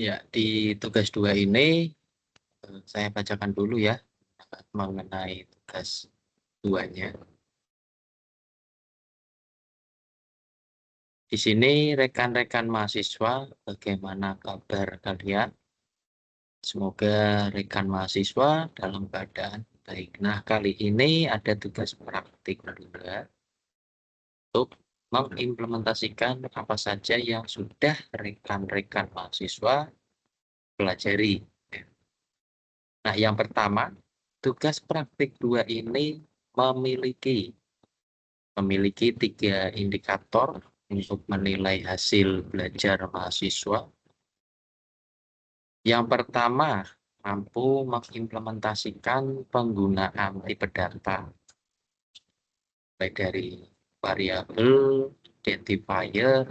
Ya, di tugas 2 ini saya bacakan dulu ya mengenai tugas 2-nya. Di sini rekan-rekan mahasiswa, bagaimana kabar kalian? Semoga rekan mahasiswa dalam keadaan baik. Nah, kali ini ada tugas praktik juga untuk mengimplementasikan apa saja yang sudah rekan-rekan mahasiswa pelajari. Nah, yang pertama, tugas praktik 2 ini memiliki 3 indikator untuk menilai hasil belajar mahasiswa. Yang pertama, mampu mengimplementasikan penggunaan tipe data, baik dari variabel, identifier,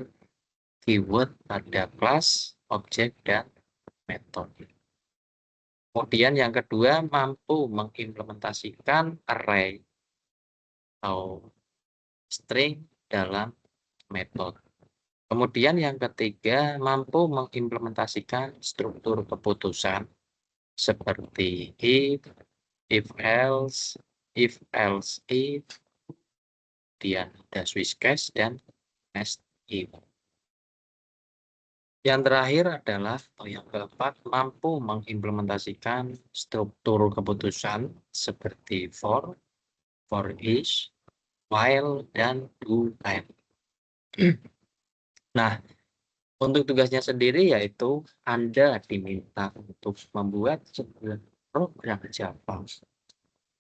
keyword pada kelas, objek, dan metode. Kemudian yang kedua, mampu mengimplementasikan array atau string dalam metode. Kemudian yang ketiga, mampu mengimplementasikan struktur keputusan seperti if else, if kemudian ada switch case dan nest if. Yang terakhir adalah, atau yang keempat, mampu mengimplementasikan struktur keputusan seperti for each, while, dan do while. Nah, untuk tugasnya sendiri yaitu Anda diminta untuk membuat sebuah program Java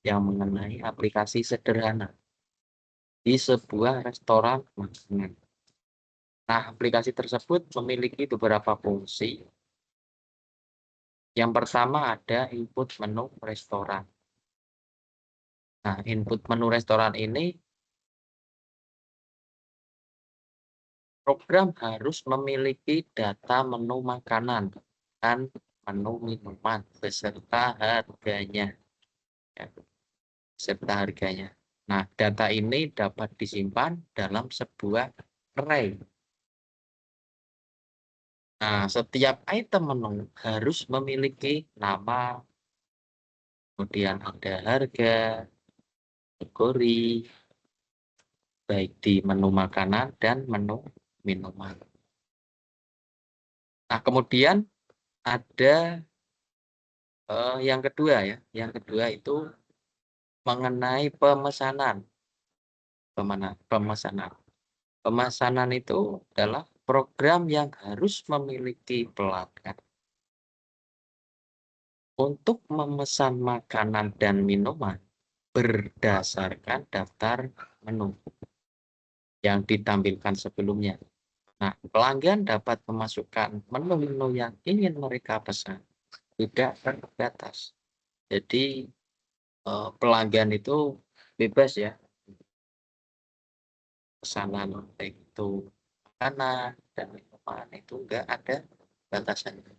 yang mengenai aplikasi sederhana di sebuah restoran makanan. Nah, aplikasi tersebut memiliki beberapa fungsi. Yang pertama ada input menu restoran. Nah, input menu restoran ini program harus memiliki data menu makanan dan menu minuman beserta harganya. Ya, beserta harganya. Nah, data ini dapat disimpan dalam sebuah array. Nah, setiap item menu harus memiliki nama, kemudian ada harga, kategori, baik di menu makanan dan menu minuman. Nah, kemudian ada yang kedua ya. Yang kedua itu mengenai pemesanan. Pemesanan. Pemesanan itu adalah program yang harus memiliki pelanggan untuk memesan makanan dan minuman berdasarkan daftar menu yang ditampilkan sebelumnya. Nah, pelanggan dapat memasukkan menu-menu yang ingin mereka pesan, tidak terbatas. Jadi, pelanggan itu bebas ya, pesanan baik itu makanan dan minuman itu enggak ada batasannya.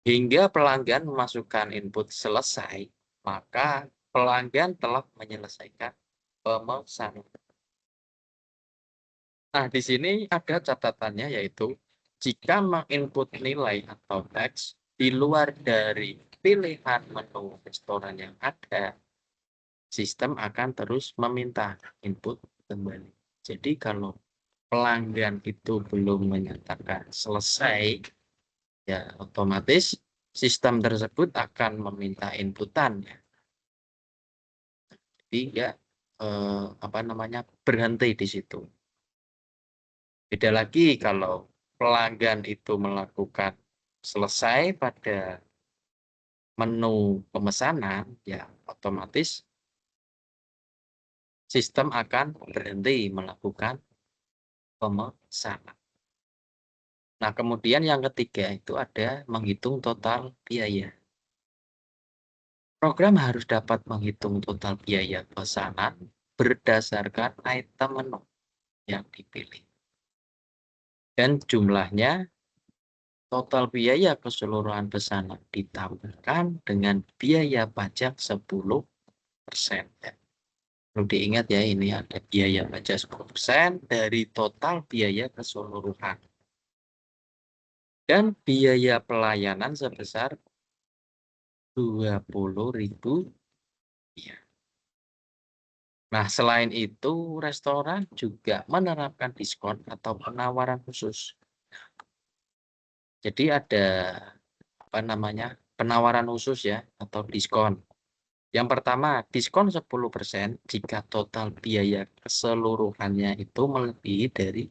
Hingga pelanggan memasukkan input selesai, maka pelanggan telah menyelesaikan pemesanan. Nah, di sini ada catatannya yaitu jika menginput nilai atau teks di luar dari pilihan menu restoran yang ada, sistem akan terus meminta input kembali. Jadi kalau pelanggan itu belum menyatakan selesai, ya otomatis sistem tersebut akan meminta inputan. Jadi ya berhenti di situ. Beda lagi kalau pelanggan itu melakukan selesai pada menu pemesanan, ya otomatis sistem akan berhenti melakukan pemesanan. Nah, kemudian yang ketiga itu ada menghitung total biaya. Program harus dapat menghitung total biaya pesanan berdasarkan item menu yang dipilih. Dan jumlahnya total biaya keseluruhan pesanan ditambahkan dengan biaya pajak 10%. Perlu diingat ya, ini ada biaya pajak 10% dari total biaya keseluruhan. dan biaya pelayanan sebesar 20.000. Nah, selain itu, restoran juga menerapkan diskon atau penawaran khusus. Jadi ada penawaran khusus ya atau diskon. Yang pertama, diskon 10% jika total biaya keseluruhannya itu melebihi dari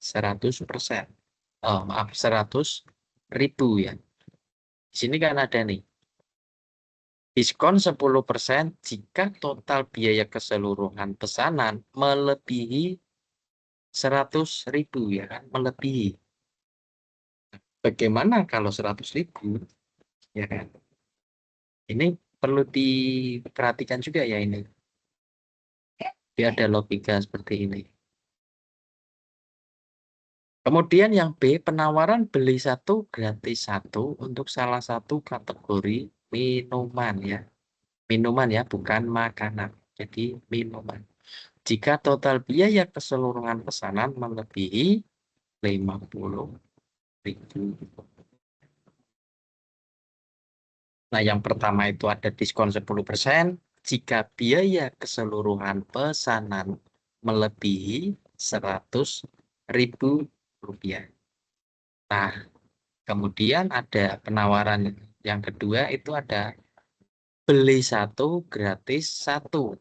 100%. Oh, maaf, 100.000 ya. Di sini kan ada nih. Diskon 10% jika total biaya keseluruhan pesanan melebihi 100.000 ya kan, melebihi. Bagaimana kalau 100.000 ya kan? Ini perlu diperhatikan juga ya ini. Dia ada logika seperti ini. Kemudian yang B, penawaran beli satu gratis satu untuk salah satu kategori minuman ya. Minuman ya, bukan makanan. Jadi minuman. Jika total biaya keseluruhan pesanan melebihi 50.000. Nah, yang pertama itu ada diskon 10% jika biaya keseluruhan pesanan melebihi 100.000 rupiah. Nah, kemudian ada penawaran yang kedua itu ada beli satu gratis satu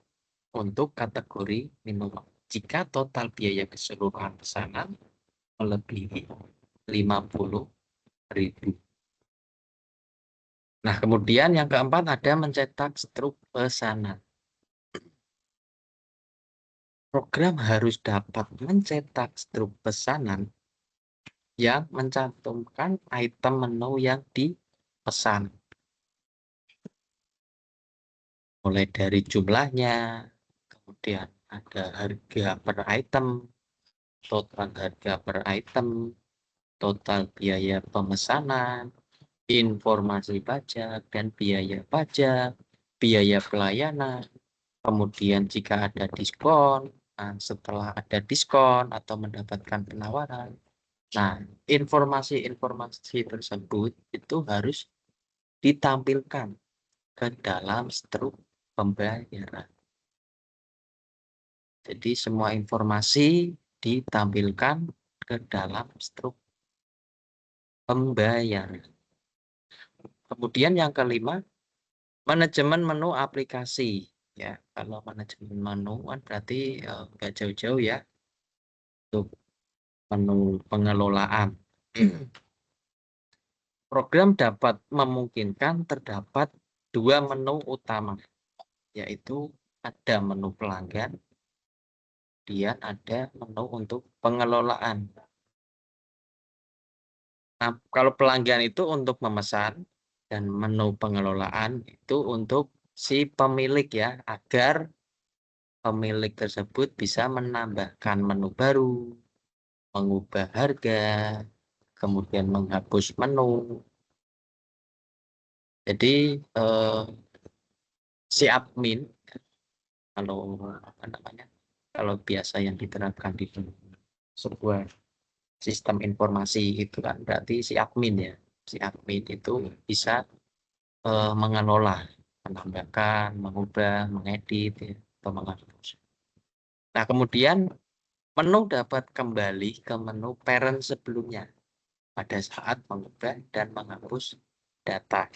untuk kategori minuman. Jika total biaya keseluruhan pesanan melebihi 50.000. Nah, kemudian yang keempat ada mencetak struk pesanan. Program harus dapat mencetak struk pesanan yang mencantumkan item menu yang dipesan. Mulai dari jumlahnya, kemudian ada harga per item, total harga per item, total biaya pemesanan, informasi pajak dan biaya pajak, biaya pelayanan, kemudian jika ada diskon, setelah ada diskon atau mendapatkan penawaran. Nah, informasi-informasi tersebut itu harus ditampilkan ke dalam struk pembayaran. Jadi semua informasi ditampilkan ke dalam struk pembayaran. Kemudian yang kelima, manajemen menu aplikasi. Ya, kalau manajemen menu kan berarti nggak jauh-jauh ya untuk menu pengelolaan. Program dapat memungkinkan terdapat dua menu utama, yaitu ada menu pelanggan, kemudian ada menu untuk pengelolaan. Nah, kalau pelanggan itu untuk memesan dan menu pengelolaan itu untuk si pemilik ya, agar pemilik tersebut bisa menambahkan menu baru, mengubah harga, kemudian menghapus menu. Jadi si admin kalau biasa yang diterapkan di sebuah sistem informasi itu kan berarti si admin ya, si admin itu bisa mengelola, menambahkan, mengubah, mengedit ya, atau menghapus. Nah, kemudian menu dapat kembali ke menu parent sebelumnya pada saat mengubah dan menghapus data.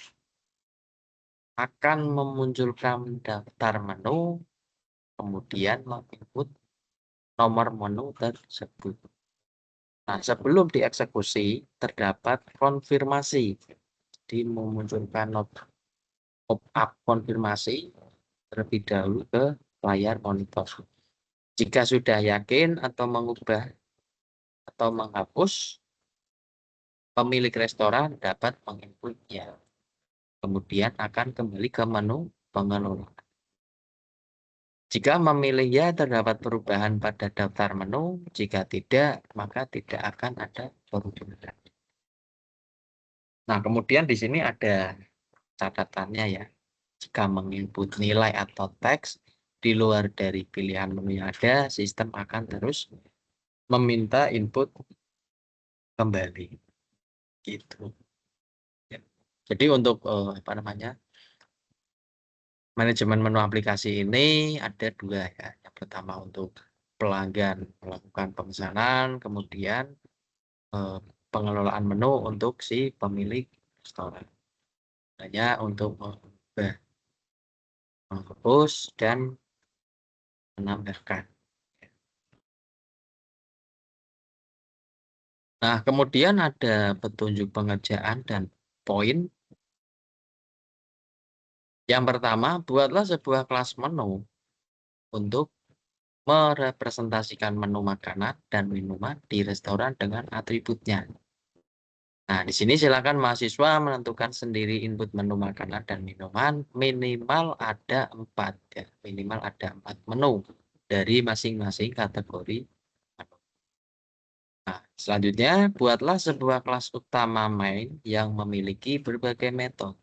Akan memunculkan daftar menu, kemudian menginput nomor menu tersebut. Nah, sebelum dieksekusi, terdapat konfirmasi. Jadi memunculkan pop-up konfirmasi terlebih dahulu ke layar monitor. Jika sudah yakin atau mengubah atau menghapus, pemilik restoran dapat menginputnya. Kemudian akan kembali ke menu pengelola. Jika memilih ya, terdapat perubahan pada daftar menu. Jika tidak, maka tidak akan ada perubahan. Nah, kemudian di sini ada catatannya ya. Jika menginput nilai atau teks di luar dari pilihan menu yang ada, sistem akan terus meminta input kembali. gitu. Ya. Jadi untuk apa namanya, manajemen menu aplikasi ini ada dua ya. Yang pertama untuk pelanggan melakukan pemesanan, kemudian eh, pengelolaan menu untuk si pemilik restoran. Hanya untuk mengubah, menghapus dan menambahkan. Nah, kemudian ada petunjuk pengerjaan dan poin. Yang pertama, buatlah sebuah kelas menu untuk merepresentasikan menu makanan dan minuman di restoran dengan atributnya. Nah, di sini silakan mahasiswa menentukan sendiri input menu makanan dan minuman minimal ada 4 ya, minimal ada 4 menu dari masing-masing kategori menu. Nah, selanjutnya buatlah sebuah kelas utama main yang memiliki berbagai metode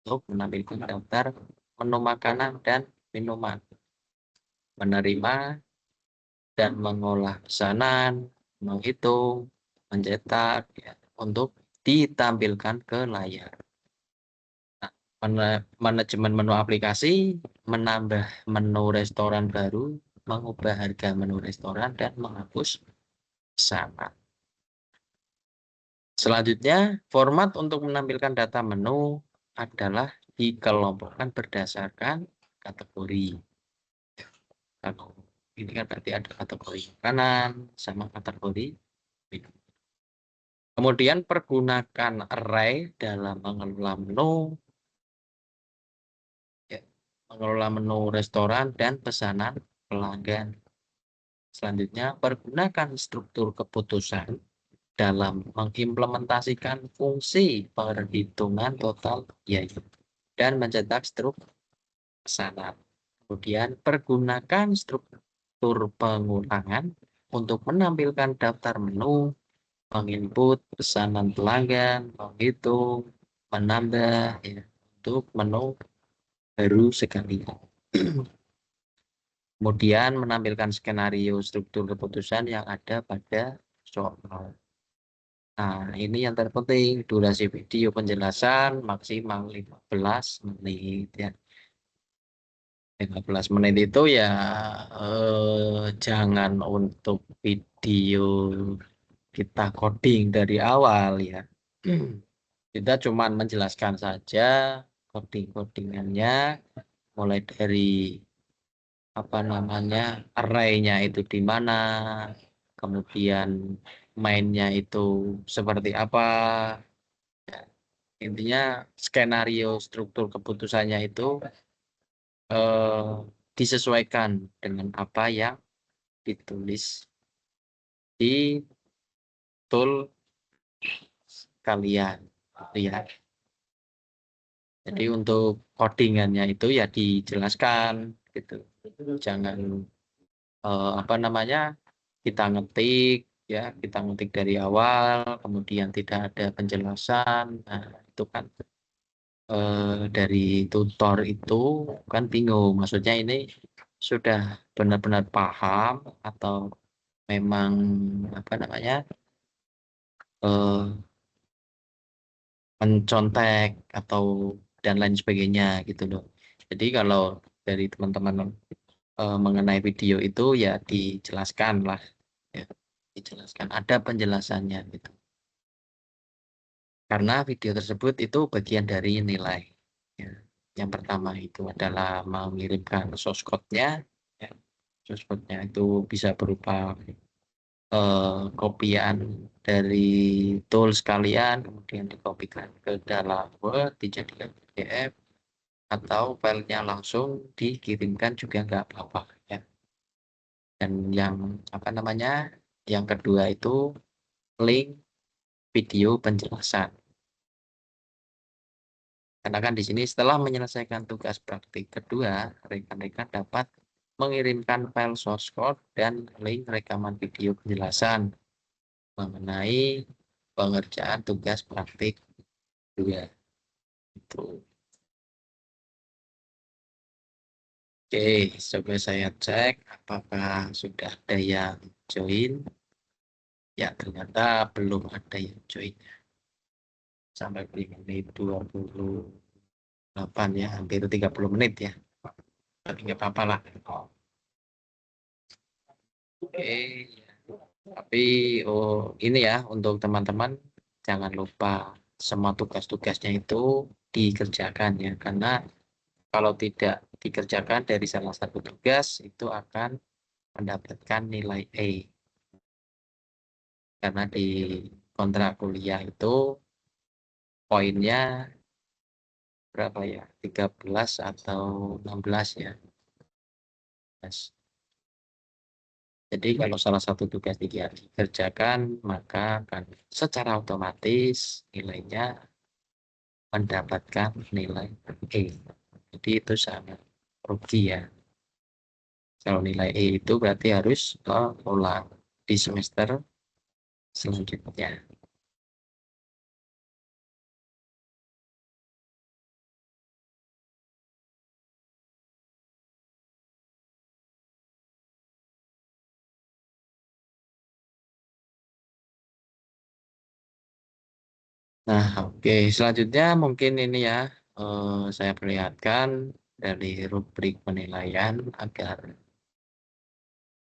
untuk menampilkan daftar menu makanan dan minuman, menerima dan mengolah pesanan, menghitung, mencetak ya, untuk ditampilkan ke layar. Manajemen menu aplikasi, menambah menu restoran baru, mengubah harga menu restoran, dan menghapus pesanan. Selanjutnya, format untuk menampilkan data menu adalah dikelompokkan berdasarkan kategori. Kalau ini kan berarti ada kategori makanan sama kategori minum. Kemudian pergunakan array dalam mengelola menu, ya, mengelola menu restoran dan pesanan pelanggan. Selanjutnya, pergunakan struktur keputusan dalam mengimplementasikan fungsi perhitungan total biaya dan mencetak struktur pesanan. Kemudian, pergunakan struktur pengulangan untuk menampilkan daftar menu, menginput pesanan pelanggan, menghitung, menambah ya, untuk menu baru sekali. Kemudian menampilkan skenario struktur keputusan yang ada pada soal. Nah, ini yang terpenting, durasi video penjelasan maksimal 15 menit ya. 15 menit itu ya jangan untuk video kita coding dari awal ya. Kita cuma menjelaskan saja codingannya mulai dari apa namanya array-nya itu di mana, kemudian mainnya itu seperti apa. Ya, intinya skenario struktur keputusannya itu disesuaikan dengan apa yang ditulis di tool kalian gitu ya. Jadi untuk codingannya itu ya dijelaskan gitu. Jangan apa namanya kita ngetik ya, kita ngetik dari awal kemudian tidak ada penjelasan. Nah, itu kan dari tutor itu kan bingung. Maksudnya ini sudah benar-benar paham atau memang apa namanya mencontek atau dan lain sebagainya gitu loh. Jadi kalau dari teman-teman mengenai video itu ya dijelaskan lah, ya, dijelaskan ada penjelasannya gitu. Karena video tersebut itu bagian dari nilai. Ya. Yang pertama itu adalah mengirimkan source code-nya. Ya. Source code-nya itu bisa berupa kopian dari tools kalian, kemudian dikopikan ke dalam Word, dijadikan PDF, atau filenya langsung dikirimkan juga nggak apa-apa ya. Dan yang apa namanya, yang kedua itu link video penjelasan. Karena kan di sini setelah menyelesaikan tugas praktik kedua, rekan-rekan dapat mengirimkan file source code dan link rekaman video penjelasan mengenai pengerjaan tugas praktik 2 itu. Oke, coba saya cek apakah sudah ada yang join. Ya, ternyata belum ada yang join. sampai di menit 28 ya, hampir 30 menit ya. Tapi nggak apa-apa lah. Oke, tapi ini ya untuk teman-teman jangan lupa semua tugas-tugasnya itu dikerjakan ya, karena kalau tidak dikerjakan dari salah satu tugas itu akan mendapatkan nilai E, karena di kontrak kuliah itu poinnya berapa ya, 13 atau 16 ya. Jadi kalau salah satu tugas dikerjakan, maka akan secara otomatis nilainya mendapatkan nilai E. Jadi itu sangat rugi ya. Kalau nilai E itu berarti harus ulang di semester selanjutnya. Nah, oke. Selanjutnya mungkin ini ya, saya perlihatkan dari rubrik penilaian agar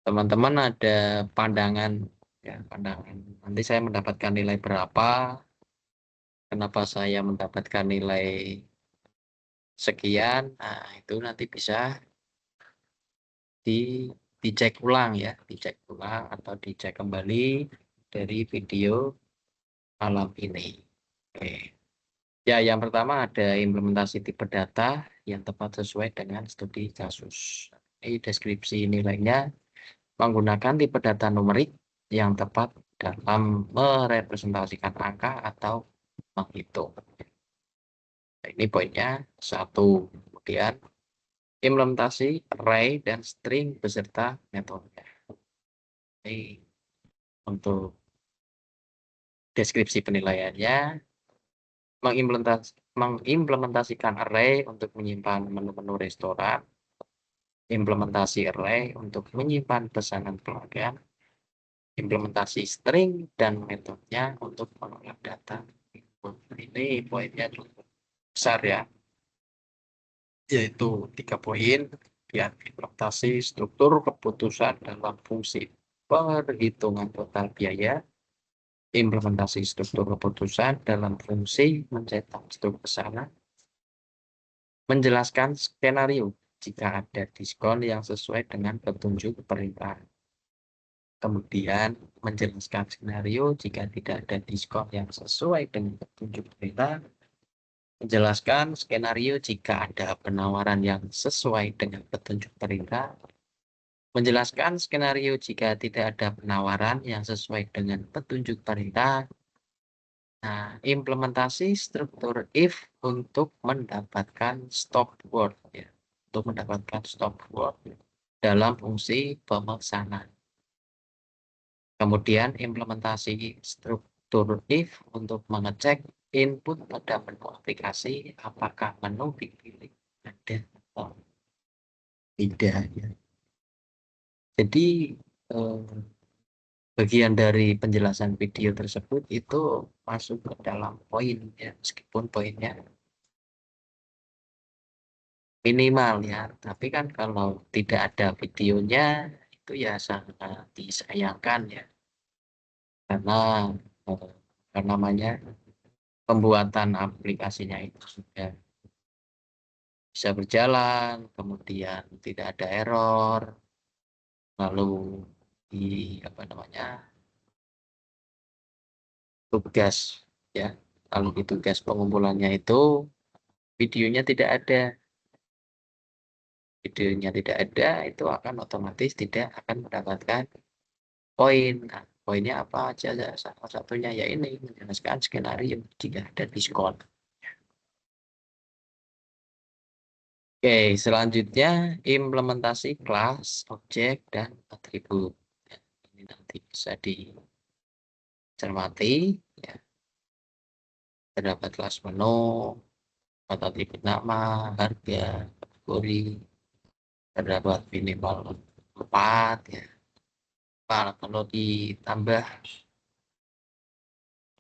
teman-teman ada pandangan ya, pandangan. Nanti saya mendapatkan nilai berapa, kenapa saya mendapatkan nilai sekian. Nah, itu nanti bisa di dicek ulang ya, dicek ulang atau dicek kembali dari video malam ini. Oke. Ya, yang pertama ada implementasi tipe data yang tepat sesuai dengan studi kasus. Ini deskripsi nilainya menggunakan tipe data numerik yang tepat dalam merepresentasikan angka atau menghitung. Nah, ini poinnya satu. Kemudian implementasi array dan string beserta metode. Ini untuk deskripsi penilaiannya, mengimplementasikan array untuk menyimpan menu-menu restoran, implementasi array untuk menyimpan pesanan pelanggan, implementasi string dan metodenya untuk mengolah data. Ini poinnya cukup besar ya, yaitu 3 poin. Ya, implementasi struktur keputusan dalam fungsi perhitungan total biaya, implementasi struktur keputusan dalam fungsi mencetak stok pesanan, menjelaskan skenario jika ada diskon yang sesuai dengan petunjuk perintah. Kemudian menjelaskan skenario jika tidak ada diskon yang sesuai dengan petunjuk perintah. Menjelaskan skenario jika ada penawaran yang sesuai dengan petunjuk perintah. Menjelaskan skenario jika tidak ada penawaran yang sesuai dengan petunjuk perintah. Nah, implementasi struktur if untuk mendapatkan stop word ya, untuk mendapatkan stop word dalam fungsi pemesanan. Kemudian implementasi struktur if untuk mengecek input pada menu aplikasi apakah menu dipilih ada atau tidak ya. Jadi bagian dari penjelasan video tersebut itu masuk ke dalam poin ya, meskipun poinnya minimal ya, tapi kan kalau tidak ada videonya itu ya sangat disayangkan ya, karena namanya pembuatan aplikasinya itu sudah bisa berjalan, kemudian tidak ada error, lalu di apa namanya tugas ya, lalu di tugas pengumpulannya itu videonya tidak ada, itu akan otomatis tidak akan mendapatkan poin. Nah, poinnya apa aja? Salah satunya ya ini menjelaskan skenario jika ada diskon. Oke, selanjutnya implementasi kelas, objek, dan atribut. Ya, ini nanti bisa dicermati. Ya. Terdapat kelas menu, atribut nama, harga, kategori, terdapat minimal 4. Ya. Kalau ditambah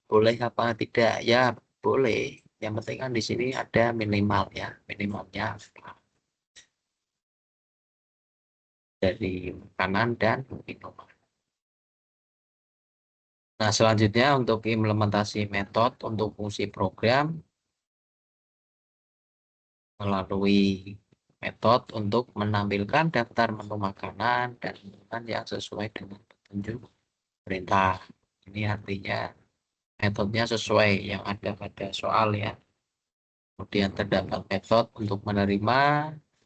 boleh apa tidak? Ya, boleh. Yang penting kan di sini ada minimal ya, minimalnya dari makanan dan minuman. Nah, selanjutnya untuk implementasi metode untuk fungsi program melalui metode untuk menampilkan daftar menu makanan dan minuman yang sesuai dengan petunjuk perintah. Ini artinya metodenya sesuai yang ada pada soal ya. Kemudian terdapat metode untuk menerima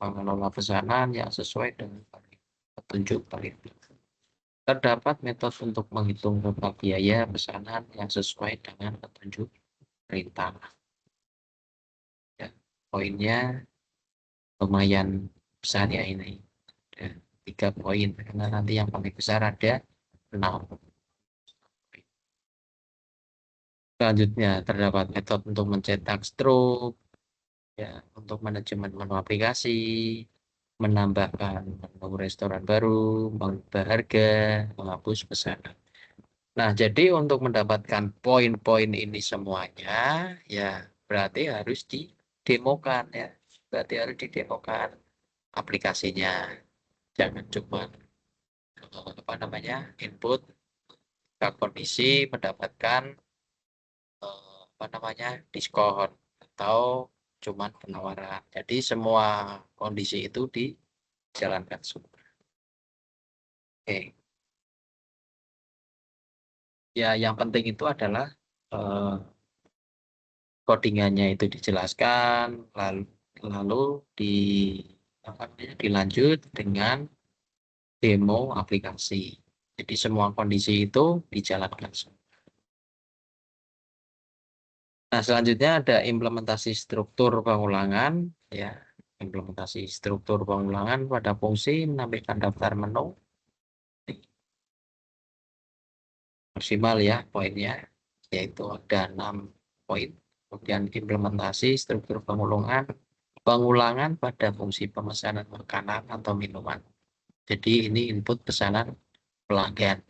mengelola pesanan yang sesuai dengan petunjuk perintah. Terdapat metode untuk menghitung total biaya pesanan yang sesuai dengan petunjuk perintah. Ya, poinnya lumayan besar ya ini. Ada 3 poin karena nanti yang paling besar ada 6. Selanjutnya terdapat metode untuk mencetak struk, ya, untuk manajemen menu aplikasi, menambahkan menu restoran baru, mengubah harga, menghapus pesanan. Nah, jadi untuk mendapatkan poin-poin ini semuanya, ya berarti harus didemokan ya. Berarti harus didemokan aplikasinya. Jangan cuma apa namanya input ke kondisi mendapatkan apa namanya diskon atau cuman penawaran. Jadi semua kondisi itu dijalankan semua. Oke. Ya, yang penting itu adalah codingannya itu dijelaskan, lalu di apa namanya dilanjut dengan demo aplikasi. Jadi semua kondisi itu dijalankan semua. Nah, selanjutnya ada implementasi struktur pengulangan ya. Implementasi struktur pengulangan pada fungsi menampilkan daftar menu maksimal ya poinnya, yaitu ada 6 poin. Kemudian implementasi struktur pengulangan pada fungsi pemesanan makanan atau minuman. Jadi ini input pesanan pelanggan.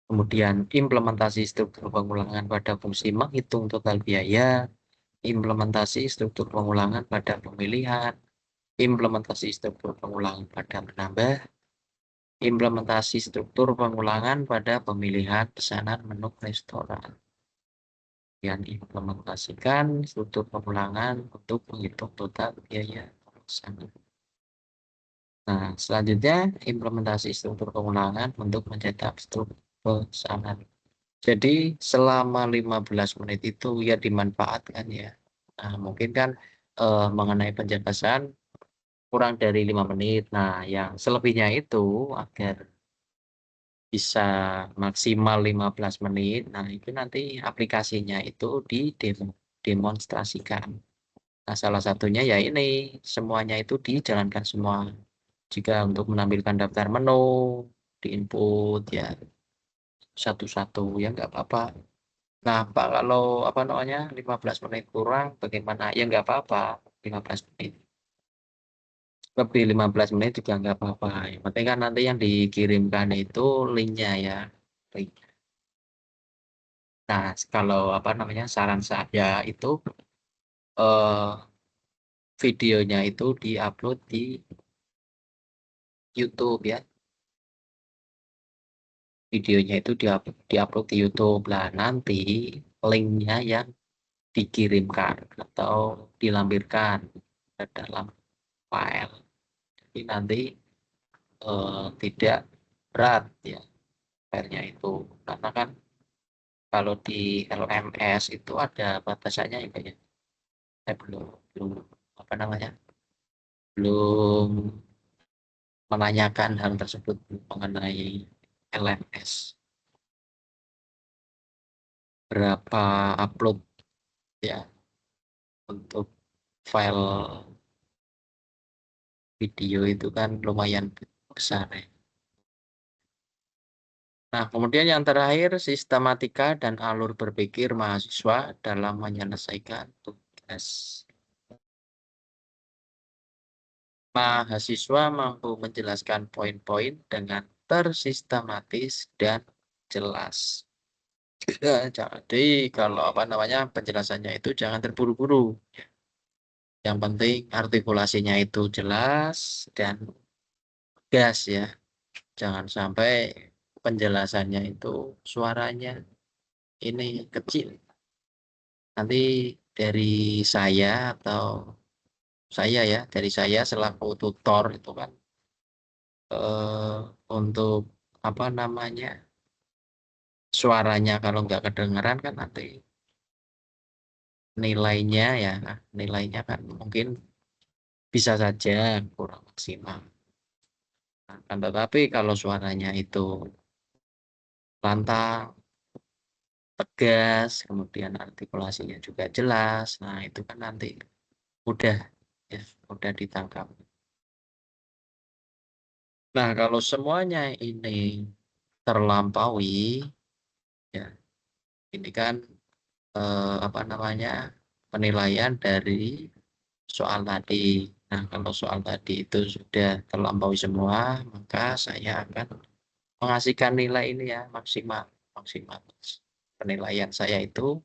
Kemudian implementasi struktur pengulangan pada fungsi menghitung total biaya, implementasi struktur pengulangan pada pemilihan, implementasi struktur pengulangan pada menambah, implementasi struktur pengulangan pada pemilihan pesanan menu restoran. Yang diimplementasikan struktur pengulangan untuk menghitung total biaya pesanan. Nah, selanjutnya implementasi struktur pengulangan untuk mencetak struktur pesanan. Jadi selama 15 menit itu ya dimanfaatkan ya. Nah, mungkin kan mengenai penjelasan kurang dari 5 menit. Nah, yang selebihnya itu agar bisa maksimal 15 menit. Nah, itu nanti aplikasinya itu demonstrasikan. Nah, salah satunya ya ini, semuanya itu dijalankan semua. Jika untuk menampilkan daftar menu, diinput ya satu-satu ya nggak apa-apa. Nah, Pak, kalau apa namanya 15 menit kurang bagaimana? Ya nggak apa-apa, 15 menit. Lebih 15 menit juga nggak apa-apa. Yang penting kan nanti yang dikirimkan itu linknya ya. Link. Nah, kalau apa namanya saran saya itu videonya itu diupload di YouTube ya. Videonya itu diupload di YouTube. Lah nanti linknya yang dikirimkan atau dilampirkan ke dalam file. Jadi nanti tidak berat ya filenya itu. Karena kan kalau di LMS itu ada batasannya ya kayaknya. Saya belum apa namanya belum menanyakan hal tersebut mengenai LMS. Berapa upload ya untuk file video itu kan lumayan besar ya. Nah, kemudian yang terakhir sistematika dan alur berpikir mahasiswa dalam menyelesaikan tugas. Mahasiswa mampu menjelaskan poin-poin dengan tersistematis dan jelas. Ya, jadi kalau apa namanya penjelasannya itu jangan terburu-buru. Yang penting artikulasinya itu jelas dan gas ya. Jangan sampai penjelasannya itu suaranya ini kecil. Nanti dari saya atau dari saya selaku tutor itu kan eh, untuk apa namanya suaranya kalau nggak kedengeran kan nanti nilainya ya nilainya kan mungkin bisa saja kurang maksimal. Nah, kan tetapi kalau suaranya itu lantang, tegas, kemudian artikulasinya juga jelas, nah itu kan nanti mudah ya, mudah ditangkap. Nah, kalau semuanya ini terlampaui, ya ini kan apa namanya penilaian dari soal tadi. Nah, kalau soal tadi itu sudah terlampaui semua, maka saya akan mengasihkan nilai ini ya maksimal, maksimal. Penilaian saya itu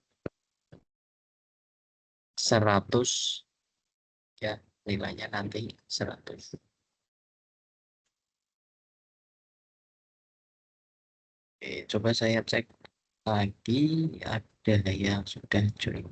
100 ya, nilainya nanti 100. Oke, coba saya cek lagi ada yang sudah join.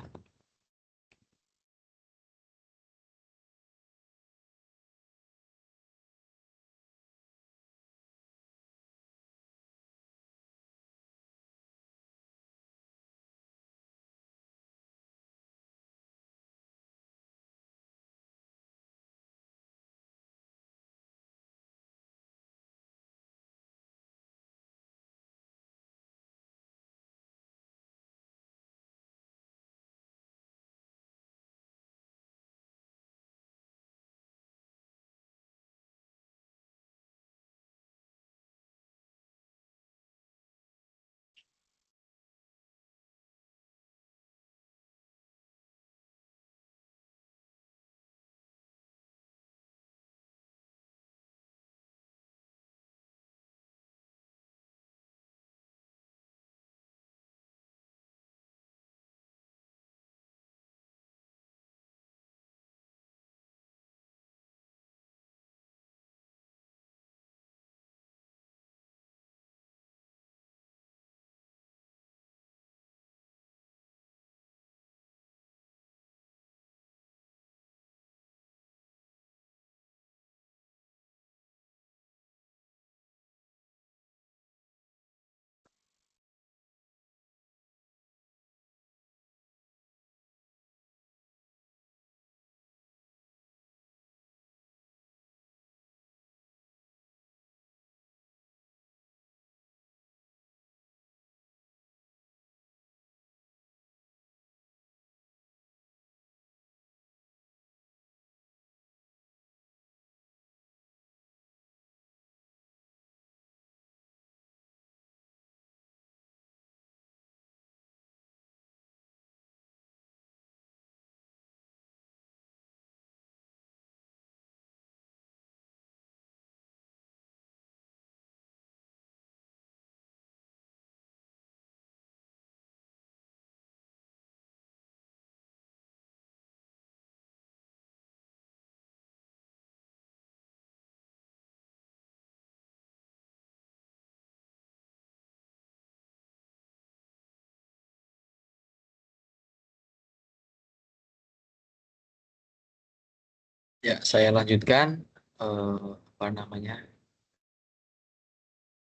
Ya, saya lanjutkan apa namanya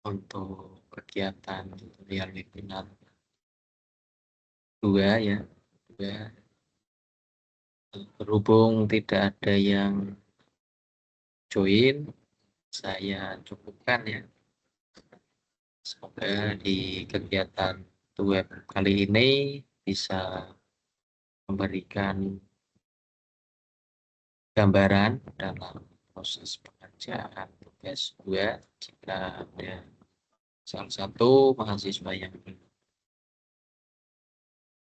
untuk kegiatan tutorial webinar dua ya, dua. Berhubung tidak ada yang join, saya cukupkan ya. Semoga di kegiatan web kali ini bisa memberikan gambaran dalam proses pengerjaan tugas 2 jika ada salah satu mahasiswa yang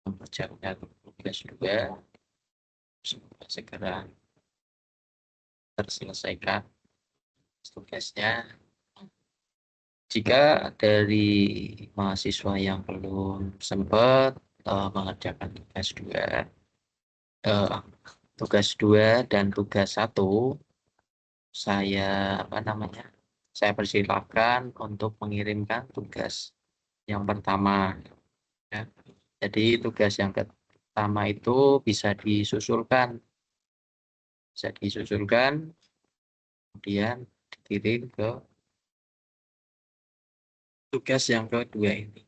mengerjakan tugas 2 semoga segera terselesaikan tugasnya Jika dari mahasiswa yang belum sempat mengerjakan eh, tugas 2 dan tugas 1, saya saya persilahkan untuk mengirimkan tugas yang pertama, ya. Jadi tugas yang pertama itu bisa disusulkan, kemudian dikirim ke tugas yang kedua ini.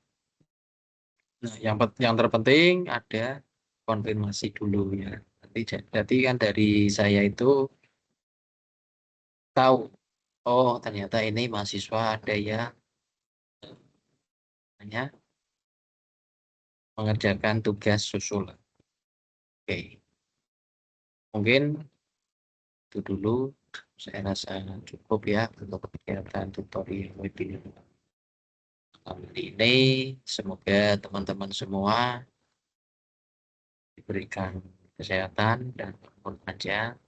Nah, yang terpenting ada konfirmasi dulu, ya. Jadi kan dari saya itu tahu, oh ternyata ini mahasiswa ada yang hanya mengerjakan tugas susulan. Oke, mungkin itu dulu saya rasa cukup ya untuk kegiatan tutorial webinar kali ini. Semoga teman-teman semua diberikan kesehatan dan keberkahan.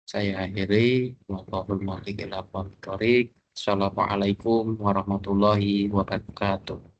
Saya akhiri. Assalamualaikum warahmatullahi wabarakatuh.